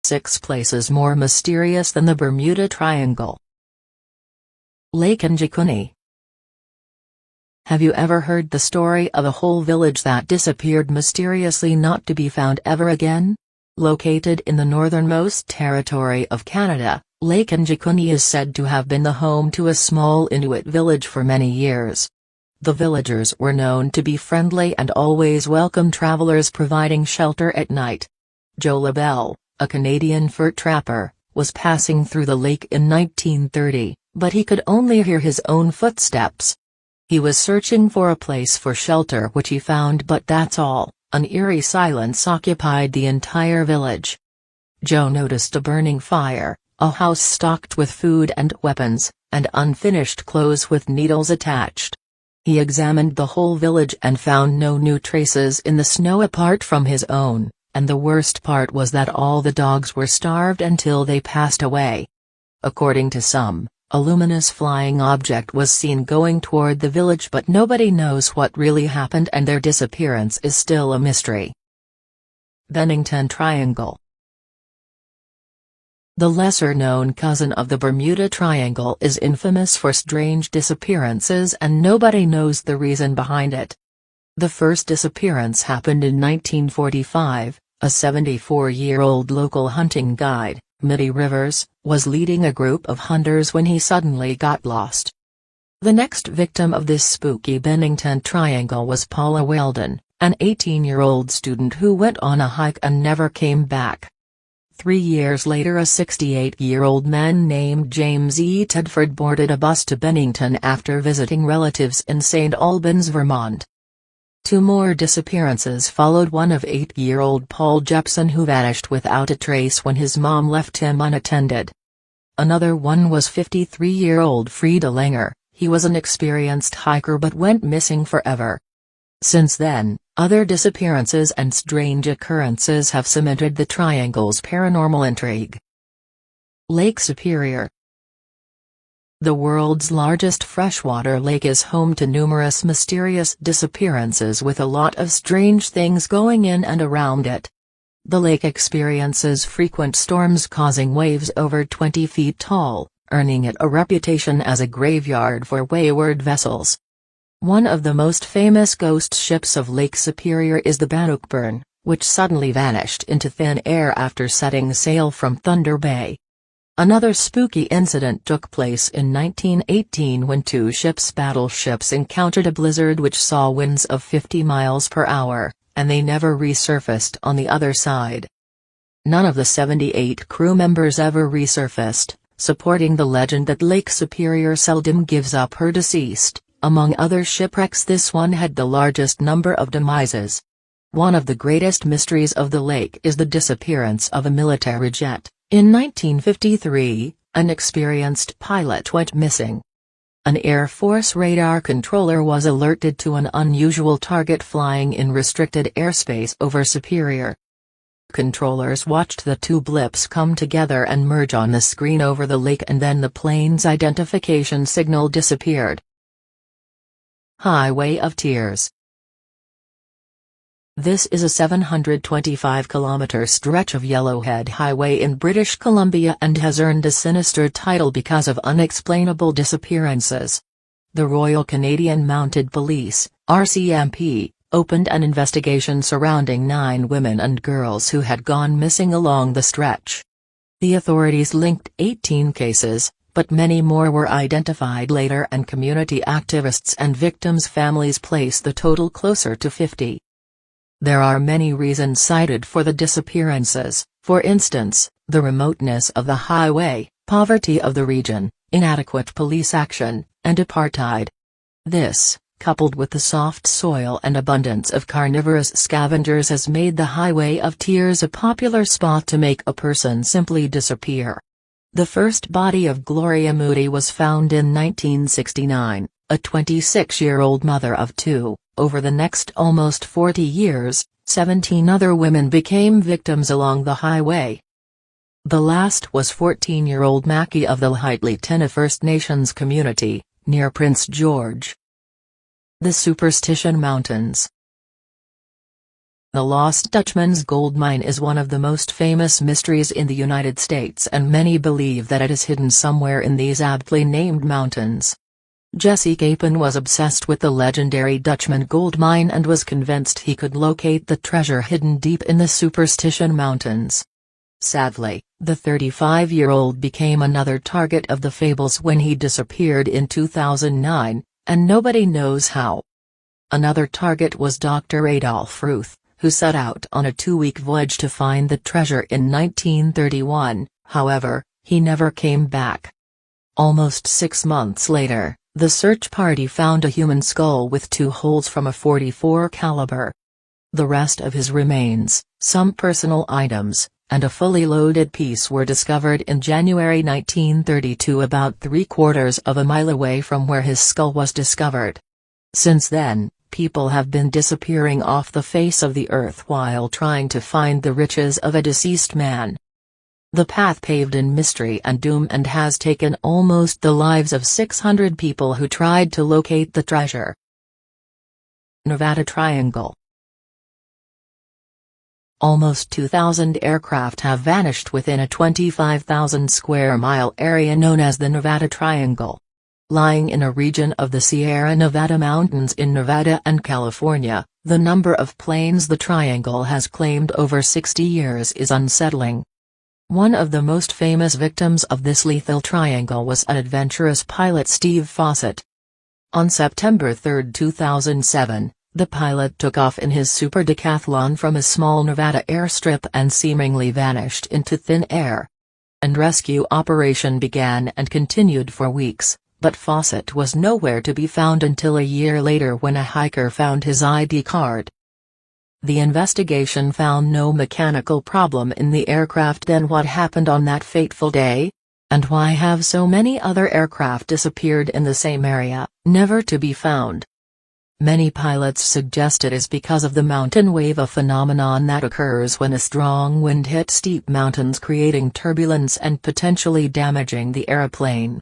6 places more mysterious than the Bermuda Triangle. Lake Njikuni. Have you ever heard the story of a whole village that disappeared mysteriously, not to be found ever again? Located in the northernmost territory of Canada, Lake Njikuni is said to have been the home to a small Inuit village for many years. The villagers were known to be friendly and always welcome travelers, providing shelter at night. Joe LaBelle, a Canadian fur trapper, was passing through the lake in 1930, but he could only hear his own footsteps. He was searching for a place for shelter, which he found, but that's all. An eerie silence occupied the entire village. Joe noticed a burning fire, a house stocked with food and weapons, and unfinished clothes with needles attached. He examined the whole village and found no new traces in the snow apart from his own. And the worst part was that all the dogs were starved until they passed away. According to some, a luminous flying object was seen going toward the village, but nobody knows what really happened, and their disappearance is still a mystery. Bennington Triangle. The lesser-known cousin of the Bermuda Triangle is infamous for strange disappearances, and nobody knows the reason behind it. The first disappearance happened in 1945. A 74-year-old local hunting guide, Mitty Rivers, was leading a group of hunters when he suddenly got lost. The next victim of this spooky Bennington Triangle was Paula Weldon, an 18-year-old student who went on a hike and never came back. 3 years later, a 68-year-old man named James E. Tedford boarded a bus to Bennington after visiting relatives in St. Albans, Vermont. 2 more disappearances followed, one of 8-year-old Paul Jepson, who vanished without a trace when his mom left him unattended. Another one was 53-year-old Frida Langer. He was an experienced hiker but went missing forever. Since then, other disappearances and strange occurrences have cemented the triangle's paranormal intrigue. Lake Superior. The world's largest freshwater lake is home to numerous mysterious disappearances, with a lot of strange things going in and around it. The lake experiences frequent storms, causing waves over 20 feet tall, earning it a reputation as a graveyard for wayward vessels. One of the most famous ghost ships of Lake Superior is the Bannockburn, which suddenly vanished into thin air after setting sail from Thunder Bay. Another spooky incident took place in 1918 when 2 battleships encountered a blizzard which saw winds of 50 miles per hour, and they never resurfaced on the other side. None of the 78 crew members ever resurfaced, supporting the legend that Lake Superior seldom gives up her deceased. Among other shipwrecks, this one had the largest number of demises. One of the greatest mysteries of the lake is the disappearance of a military jet. In 1953, an experienced pilot went missing. An Air Force radar controller was alerted to an unusual target flying in restricted airspace over Superior. Controllers watched the 2 blips come together and merge on the screen over the lake, and then the plane's identification signal disappeared. Highway of Tears. This is a 725-kilometer stretch of Yellowhead Highway in British Columbia and has earned a sinister title because of unexplainable disappearances. The Royal Canadian Mounted Police, RCMP, opened an investigation surrounding 9 women and girls who had gone missing along the stretch. The authorities linked 18 cases, but many more were identified later, and community activists and victims' families place the total closer to 50. There are many reasons cited for the disappearances, for instance, the remoteness of the highway, poverty of the region, inadequate police action, and apartheid. This, coupled with the soft soil and abundance of carnivorous scavengers, has made the Highway of Tears a popular spot to make a person simply disappear. The first body of Gloria Moody was found in 1969, a 26-year-old mother of 2. Over the next almost 40 years, 17 other women became victims along the highway. The last was 14-year-old Mackie of the Lheidli First Nations community, near Prince George. The Superstition Mountains. The Lost Dutchman's gold mine is one of the most famous mysteries in the United States, and many believe that it is hidden somewhere in these aptly named mountains. Jesse Capon was obsessed with the legendary Dutchman gold mine and was convinced he could locate the treasure hidden deep in the Superstition Mountains. Sadly, the 35-year-old became another target of the fables when he disappeared in 2009, and nobody knows how. Another target was Dr. Adolf Ruth, who set out on a 2-week voyage to find the treasure in 1931, however, he never came back. Almost 6 months later, the search party found a human skull with 2 holes from a .44 caliber. The rest of his remains, some personal items, and a fully loaded piece were discovered in January 1932, about 3/4 of a mile away from where his skull was discovered. Since then, people have been disappearing off the face of the earth while trying to find the riches of a deceased man. The path paved in mystery and doom and has taken almost the lives of 600 people who tried to locate the treasure. Nevada Triangle. Almost 2,000 aircraft have vanished within a 25,000 square mile area known as the Nevada Triangle. Lying in a region of the Sierra Nevada mountains in Nevada and California, the number of planes the triangle has claimed over 60 years is unsettling. One of the most famous victims of this lethal triangle was adventurous pilot Steve Fawcett. On September 3, 2007, the pilot took off in his Super Decathlon from a small Nevada airstrip and seemingly vanished into thin air. An rescue operation began and continued for weeks, but Fawcett was nowhere to be found until a year later when a hiker found his ID card. The investigation found no mechanical problem in the aircraft. Then what happened on that fateful day? And why have so many other aircraft disappeared in the same area, never to be found? Many pilots suggest it is because of the mountain wave, a phenomenon that occurs when a strong wind hits steep mountains, creating turbulence and potentially damaging the airplane.